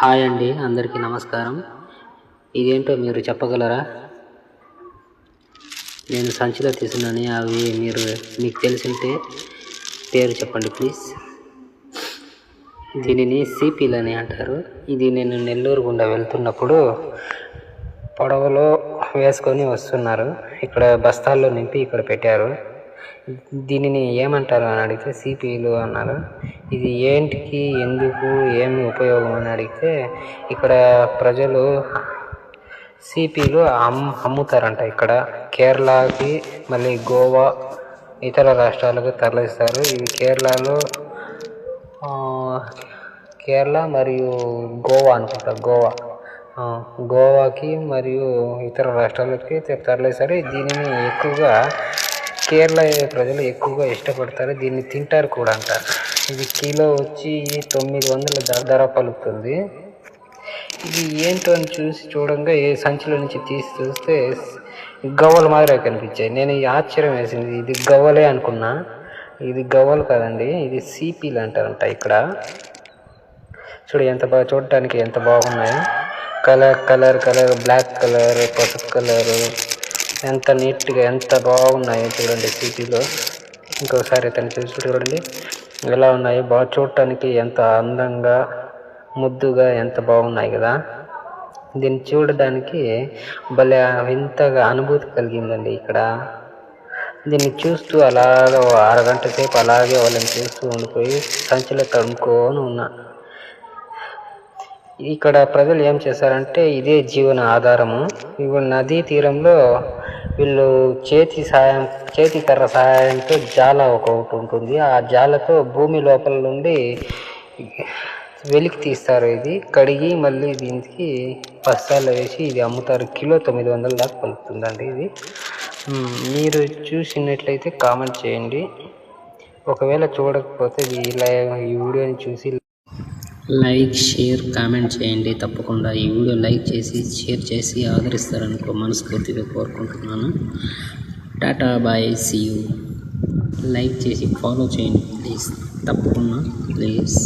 Hi అండి, అందరికీ నమస్కారం. ఇదేంటో మీరు చెప్పగలరా? నేను సంచిలో తీసుకున్నాను. అవి మీకు తెలిసింటే పేరు చెప్పండి ప్లీజ్. దీనిని సిపిల్ అని అంటారు. ఇది నేను నెల్లూరు గుండా వెళ్తున్నప్పుడు పడవలో వేసుకొని వస్తున్నారు. ఇక్కడ బస్తాల్లో నింపి ఇక్కడ పెట్టారు. దీనిని ఏమంటారు అని అడిగితే సిపిలు అన్నారు. ఇది ఏంటికి, ఎందుకు, ఏమి ఉపయోగం అని అడిగితే ఇక్కడ ప్రజలు సిపిలు అమ్ముతారంట. ఇక్కడ కేరళకి, మళ్ళీ గోవా, ఇతర రాష్ట్రాలకు తరలిస్తారు. ఇవి కేరళ మరియు గోవా అనుకుంటా. గోవాకి మరియు ఇతర రాష్ట్రాలకి తరలిస్తారు. దీనిని ఎక్కువగా కేరళ ప్రజలు ఎక్కువగా ఇష్టపడతారు. దీన్ని తింటారు కూడా అంటారు. ఇది కిలో వచ్చి 900 ధర పలుకుతుంది. ఇది ఏంటో అని చూడంగా ఏ సంచిలో నుంచి తీసి చూస్తే గవ్వల మాదిరి కనిపించాయి. నేను ఆశ్చర్యం వేసింది. ఇది గవ్వలే అనుకున్నా. ఇది గవ్వలు కాదండి, ఇది సిపిలు అంటారంట. ఇక్కడ చూడ ఎంత బాగా, చూడటానికి ఎంత బాగున్నాయో. కలర్ బ్లాక్ కలర్, పసుపు కలరు, ఎంత నీట్గా ఎంత బాగున్నాయో చూడండి సిటీలో. ఇంకోసారి ఇతను చూడండి ఎలా ఉన్నాయో. బాగా చూడటానికి ఎంత అందంగా, ముద్దుగా, ఎంత బాగున్నాయి కదా. దీన్ని చూడడానికి భలే వింతగా అనుభూతి కలిగిందండి. ఇక్కడ దీన్ని చూస్తూ అలాగే అరగంట సేపు అలాగే వాళ్ళని చూస్తూ ఉండిపోయి సంచిలో తడుముకొని ఉన్నా. ఇక్కడ ప్రజలు ఏం చేశారంటే ఇదే జీవన ఆధారము. ఇవి నదీ తీరంలో వీళ్ళు చేతి కర్ర సహాయంతో జాల ఒకటి ఉంటుంది. ఆ జాలతో భూమి లోపల నుండి వెలికి తీస్తారు. ఇది కడిగి మళ్ళీ దీనికి బస్తాల్లో వేసి ఇది అమ్ముతారు. కిలో 900 దాకా పలుకుతుందండి. ఇది మీరు చూసినట్లయితే కామెంట్ చేయండి. ఒకవేళ చూడకపోతే ఈ వీడియోని చూసి లైక్, షేర్, కామెంట్ చేయండి. తప్పకుండా ఈ వీడియో లైక్ చేసి, షేర్ చేసి ఆదరిస్తారని మనస్ఫూర్తిగా కోరుకుంటున్నాను. Tata, bye, see you. Like చేసి ఫాలో చేయండి ప్లీజ్, తప్పకుండా ప్లీజ్.